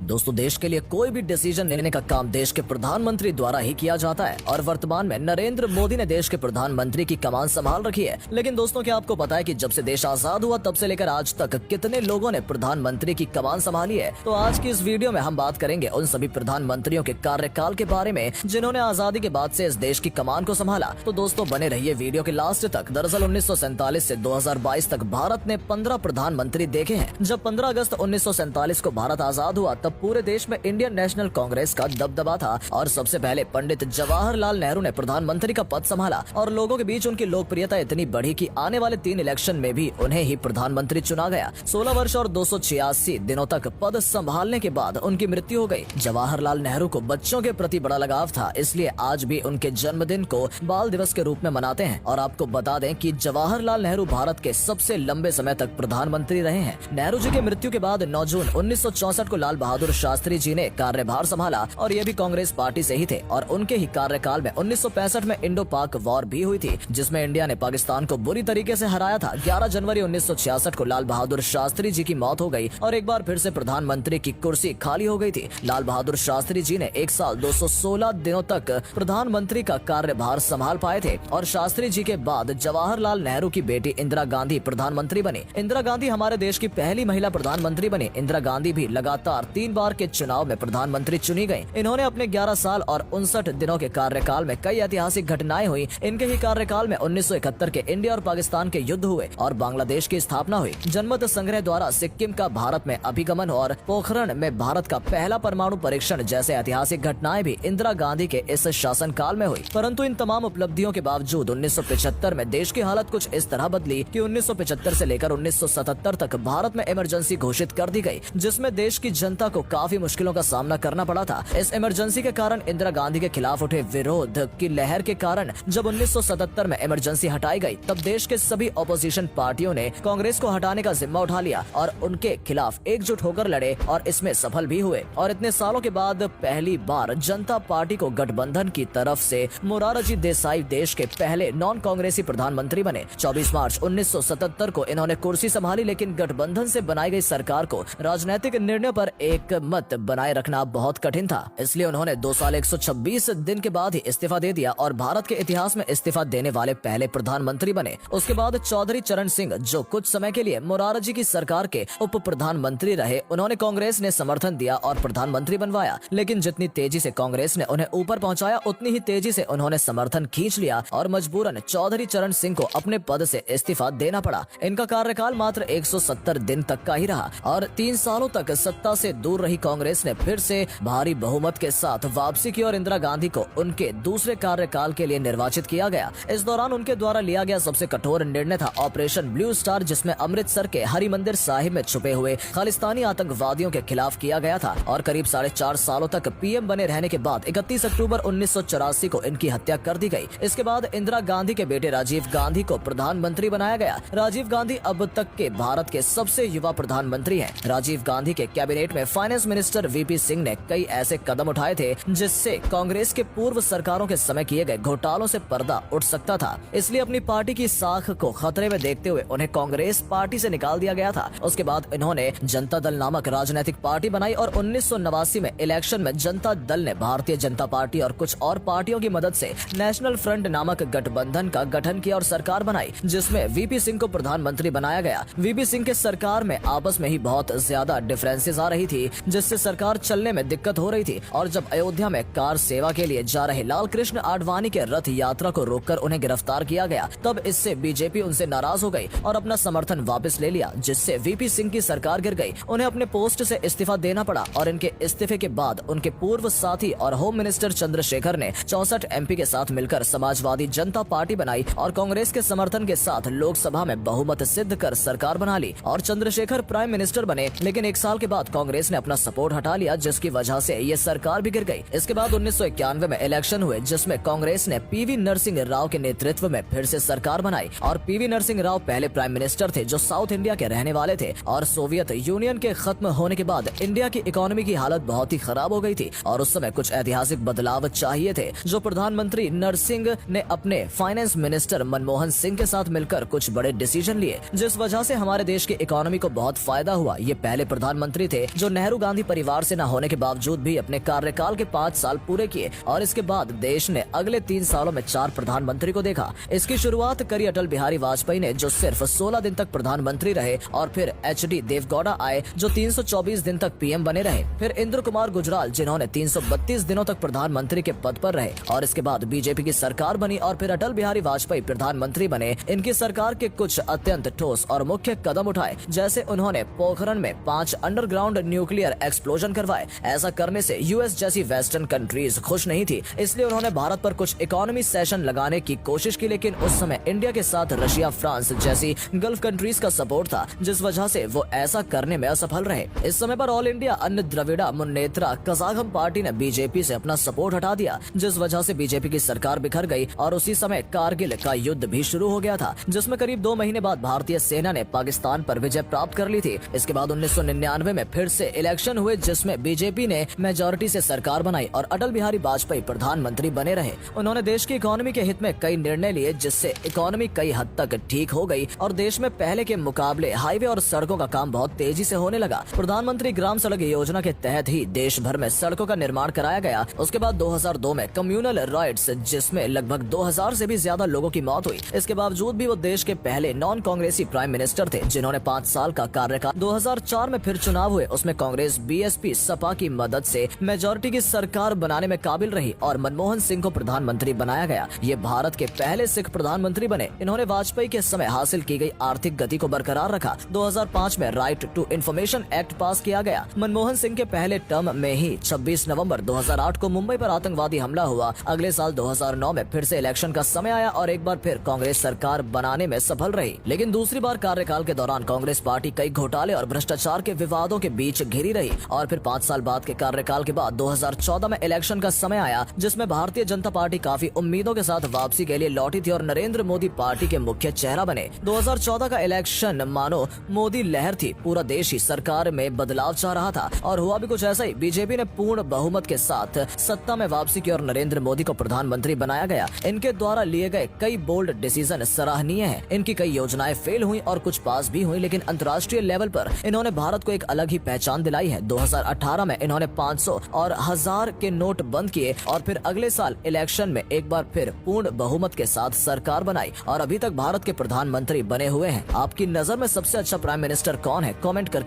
दोस्तों, देश के लिए कोई भी डिसीजन लेने का काम देश के प्रधानमंत्री द्वारा ही किया जाता है और वर्तमान में नरेंद्र मोदी ने देश के प्रधानमंत्री की कमान संभाल रखी है। लेकिन दोस्तों, क्या आपको पता है कि जब से देश आजाद हुआ तब से लेकर आज तक कितने लोगों ने प्रधानमंत्री की कमान संभाली है? तो आज की इस वीडियो में हम बात करेंगे उन सभी प्रधानमंत्रियों के कार्यकाल के बारे में जिन्होंने आजादी के बाद से इस देश की कमान को संभाला। तो दोस्तों, बने रहिए वीडियो के लास्ट तक। दरअसल 1947 से 2022 तक भारत ने 15 प्रधानमंत्री देखे हैं। जब 15 अगस्त 1947 को भारत आजाद हुआ तब पूरे देश में इंडियन नेशनल कांग्रेस का दबदबा था और सबसे पहले पंडित जवाहरलाल नेहरू ने प्रधानमंत्री का पद संभाला और लोगों के बीच उनकी लोकप्रियता इतनी बढ़ी कि आने वाले 3 इलेक्शन में भी उन्हें ही प्रधानमंत्री चुना गया। 16 वर्ष और 286 दिनों तक पद संभालने के बाद उनकी मृत्यु हो गई। जवाहरलाल नेहरू को बच्चों के प्रति बड़ा लगाव था, इसलिए आज भी उनके जन्मदिन को बाल दिवस के रूप में मनाते हैं। और आपको बता दें कि जवाहरलाल नेहरू भारत के सबसे लंबे समय तक प्रधानमंत्री रहे हैं। नेहरू जी की मृत्यु के बाद 9 जून 1964 को लाल बहादुर शास्त्री जी ने कार्यभार संभाला और ये भी कांग्रेस पार्टी से ही थे। और उनके ही कार्यकाल में 1965 में इंडो पाक वॉर भी हुई थी, जिसमें इंडिया ने पाकिस्तान को बुरी तरीके से हराया था। 11 जनवरी 1966 को लाल बहादुर शास्त्री जी की मौत हो गई और एक बार फिर से प्रधानमंत्री की कुर्सी खाली हो गई थी। लाल बहादुर शास्त्री जी ने 1 साल 216 दिनों तक प्रधानमंत्री का कार्यभार संभाल पाए थे और शास्त्री जी के बाद जवाहरलाल नेहरू की बेटी इंदिरा गांधी प्रधानमंत्री बनी। इंदिरा गांधी हमारे देश की पहली महिला प्रधानमंत्री बनी। इंदिरा गांधी भी लगातार 3 बार के चुनाव में प्रधानमंत्री चुनी गयी। इन्होंने अपने 11 साल और 59 दिनों के कार्यकाल में कई ऐतिहासिक घटनाएं हुई। इनके ही कार्यकाल में 1971 के इंडिया और पाकिस्तान के युद्ध हुए और बांग्लादेश की स्थापना हुई। जनमत संग्रह द्वारा सिक्किम का भारत में अभिगमन और पोखरण में भारत का पहला परमाणु परीक्षण जैसे ऐतिहासिक घटनाएं भी इंदिरा गांधी के इस शासनकाल में हुई। परंतु इन तमाम उपलब्धियों के बावजूद 1975 में देश की हालत कुछ इस तरह बदली कि 1975 से लेकर 1977 तक भारत में इमरजेंसी घोषित कर दी गई, जिसमें देश की जनता को काफी मुश्किलों का सामना करना पड़ा था। इस इमरजेंसी के कारण इंदिरा गांधी के खिलाफ उठे विरोध की लहर के कारण जब 1977 में इमरजेंसी हटाई गई तब देश के सभी ऑपोजिशन पार्टियों ने कांग्रेस को हटाने का जिम्मा उठा लिया और उनके खिलाफ एकजुट होकर लड़े और इसमें सफल भी हुए। और इतने सालों के बाद पहली बार जनता पार्टी को गठबंधन की तरफ से मोरारजी देसाई देश के पहले नॉन कांग्रेसी प्रधानमंत्री बने। 24 मार्च 1977 को इन्होंने कुर्सी संभाली, लेकिन गठबंधन से बनाई गई सरकार को राजनीतिक निर्णय पर एक मत बनाए रखना बहुत कठिन था, इसलिए उन्होंने 2 साल 126 दिन के बाद ही इस्तीफा दे दिया और भारत के इतिहास में इस्तीफा देने वाले पहले प्रधानमंत्री बने। उसके बाद चौधरी चरण सिंह, जो कुछ समय के लिए मोरारजी की सरकार के उप प्रधानमंत्री रहे, उन्होंने कांग्रेस ने समर्थन दिया और प्रधानमंत्री बनवाया। लेकिन जितनी तेजी से कांग्रेस ने उन्हें ऊपर पहुंचाया, उतनी ही तेजी से उन्होंने समर्थन खींच लिया और मजबूरन चौधरी चरण सिंह को अपने पद से इस्तीफा देना पड़ा। इनका कार्यकाल मात्र 170 दिन तक का ही रहा और 3 सालों तक सत्ता से दूर रही कांग्रेस ने फिर से भारी बहुमत के साथ वापसी की और इंदिरा गांधी को उनके दूसरे कार्यकाल के लिए निर्वाचित किया गया। इस दौरान उनके द्वारा लिया गया सबसे कठोर निर्णय था ऑपरेशन ब्लू स्टार, जिसमें अमृतसर के हरिमंदिर साहिब में छुपे हुए खालिस्तानी आतंकवादियों के खिलाफ किया गया था। और करीब 4.5 सालों तक पीएम बने रहने के बाद 31 अक्टूबर 1984 को इनकी हत्या कर दी गई। इसके बाद इंदिरा गांधी के बेटे राजीव गांधी को प्रधानमंत्री बनाया गया। राजीव गांधी अब तक के भारत के सबसे युवा प्रधानमंत्री हैं। राजीव गांधी के कैबिनेट में फाइनेंस मिनिस्टर वीपी सिंह ने कई ऐसे कदम उठाए थे जिससे कांग्रेस के पूर्व सरकारों के समय किए गए घोटालों से पर्दा उठ सकता था। इसलिए अपनी पार्टी की साख को खतरे में देखते हुए उन्हें कांग्रेस पार्टी से निकाल दिया गया था। उसके बाद इन्होंने जनता दल नामक राजनीतिक पार्टी बनाई और 1989 में इलेक्शन में जनता दल ने भारतीय जनता पार्टी और कुछ और पार्टियों की मदद से नेशनल फ्रंट नामक गठबंधन का गठन किया और सरकार बनाई, जिसमें वीपी सिंह को प्रधानमंत्री बनाया गया। वीपी सिंह के सरकार में आपस में ही बहुत ज्यादा डिफरेंसेस आ रही थी, जिससे सरकार चलने में दिक्कत हो रही थी। और जब अयोध्या में कार सेवा के लिए जा रहे लाल कृष्ण आडवाणी के रथ यात्रा को रोककर उन्हें गिरफ्तार किया गया, तब इससे बीजेपी उनसे नाराज हो गई और अपना समर्थन वापस ले लिया, जिससे वीपी सिंह की सरकार गिर गई। उन्हें अपने पोस्ट से इस्तीफा देना पड़ा और इनके इस्तीफे के बाद उनके पूर्व साथी और होम मिनिस्टर चंद्रशेखर ने 64 एमपी के साथ मिलकर समाजवादी जनता पार्टी बनाई और कांग्रेस के समर्थन के साथ लोकसभा में बहुमत सिद्ध कर सरकार बना ली और चंद्रशेखर प्राइम मिनिस्टर बने। लेकिन 1 साल के बाद कांग्रेस ने अपना सपोर्ट हटा लिया, जिसकी वजह से ये सरकार भी गिर गई। इसके बाद 1991 में इलेक्शन हुए, जिसमें कांग्रेस ने पीवी नरसिंह राव के नेतृत्व में फिर से सरकार बनाई और पीवी नरसिंह राव पहले प्राइम मिनिस्टर थे जो साउथ इंडिया के रहने वाले थे। और सोवियत यूनियन के खत्म होने के बाद इंडिया की इकोनॉमी की हालत बहुत ही खराब हो गई थी और उस समय कुछ ऐतिहासिक बदलाव चाहिए थे, जो प्रधानमंत्री नरसिंह ने अपने फाइनेंस मिनिस्टर मनमोहन सिंह के साथ मिलकर कुछ बड़े डिसीजन लिए, जिस वजह से हमारे देश की इकोनॉमी को बहुत फायदा हुआ। ये पहले प्रधानमंत्री थे जो नेहरू नेहरू गांधी परिवार से न होने के बावजूद भी अपने कार्यकाल के 5 साल पूरे किए और इसके बाद देश ने अगले 3 सालों में 4 प्रधानमंत्री को देखा। इसकी शुरुआत करी अटल बिहारी वाजपेयी ने, जो सिर्फ 16 दिन तक प्रधानमंत्री रहे, और फिर HD देवगौड़ा आए जो 324 दिन तक PM बने रहे। फिर इंद्र कुमार गुजराल जिन्होंने 332 दिनों तक प्रधानमंत्री के पद पर रहे और इसके बाद बीजेपी की सरकार बनी और फिर अटल बिहारी वाजपेयी प्रधानमंत्री बने। इनकी सरकार के कुछ अत्यंत ठोस और मुख्य कदम उठाए, जैसे उन्होंने पोखरण में 5 अंडरग्राउंड न्यूक्लियर एक्सप्लोजन करवाए। ऐसा करने से US जैसी वेस्टर्न कंट्रीज खुश नहीं थी, इसलिए उन्होंने भारत पर कुछ इकोनॉमी सेशन लगाने की कोशिश की, लेकिन उस समय इंडिया के साथ रशिया, फ्रांस जैसी गल्फ कंट्रीज का सपोर्ट था, जिस वजह से वो ऐसा करने में असफल रहे। इस समय पर ऑल इंडिया अन्य द्रविड़ा मुन्नेत्रा कजागम पार्टी ने बीजेपी से अपना सपोर्ट हटा दिया, जिस वजह से बीजेपी की सरकार बिखर गई और उसी समय कारगिल का युद्ध भी शुरू हो गया था, जिसमें करीब 2 महीने बाद भारतीय सेना ने पाकिस्तान पर विजय प्राप्त कर ली थी। इसके बाद 1999 में फिर से इलेक्शन हुए, जिसमें बीजेपी ने मेजोरिटी से सरकार बनाई और अटल बिहारी वाजपेयी प्रधानमंत्री बने रहे। उन्होंने देश की इकोनॉमी के हित में कई निर्णय लिए, जिससे इकोनॉमी कई हद तक ठीक हो गई और देश में पहले के मुकाबले हाईवे और सड़कों का काम बहुत तेजी से होने लगा। प्रधानमंत्री ग्राम सड़क योजना के तहत ही देश भर में सड़कों का निर्माण कराया गया। उसके बाद 2002 में कम्युनल राइट्स, जिसमें लगभग 2000 से भी ज्यादा लोगों की मौत हुई। इसके बावजूद भी वो देश के पहले नॉन कांग्रेसी प्राइम मिनिस्टर थे, जिन्होंने 5 साल का कार्यकाल। 2004 में फिर चुनाव हुए, उसमें कांग्रेस BSP सपा की मदद से मेजोरिटी की सरकार बनाने में काबिल रही और मनमोहन सिंह को प्रधानमंत्री बनाया गया। ये भारत के पहले सिख प्रधानमंत्री बने। इन्होंने वाजपेयी के समय हासिल की गई आर्थिक गति को बरकरार रखा। 2005 में right to information act pass किया गया। मनमोहन सिंह के पहले टर्म में ही 26 नवंबर 2008 को मुंबई पर आतंकवादी हमला हुआ। अगले साल 2009 में फिर से इलेक्शन का समय आया और एक बार फिर कांग्रेस सरकार बनाने में सफल रही, लेकिन दूसरी बार कार्यकाल के दौरान कांग्रेस पार्टी कई घोटाले और भ्रष्टाचार के विवादों के बीच घिरी रही और फिर 5 साल बाद के कार्यकाल के बाद 2014 में इलेक्शन का समय आया, जिसमें भारतीय जनता पार्टी काफी उम्मीदों के साथ वापसी के लिए लौटी थी और नरेंद्र मोदी पार्टी के मुख्य चेहरा बने। 2014 का इलेक्शन मानो मोदी लहर थी। पूरा देश ही सरकार में बदलाव चाह रहा था और हुआ भी कुछ ऐसा ही। बीजेपी ने पूर्ण बहुमत के साथ सत्ता में वापसी की और नरेंद्र मोदी को प्रधानमंत्री बनाया गया। इनके द्वारा लिए गए कई बोल्ड डिसीजन सराहनीय हैं। इनकी कई योजनाएं फेल हुई और कुछ पास भी हुई, लेकिन अंतर्राष्ट्रीय लेवल पर इन्होंने भारत को एक अलग ही पहचान दिलाई है। 2018 में इन्होंने 500 और 1000 के नोट बंद किए और फिर अगले साल इलेक्शन में एक बार फिर पूर्ण बहुमत के साथ सरकार बनाई और अभी तक भारत के प्रधानमंत्री बने हुए हैं। आपकी नजर में सबसे अच्छा प्राइम मिनिस्टर कौन है? कमेंट करके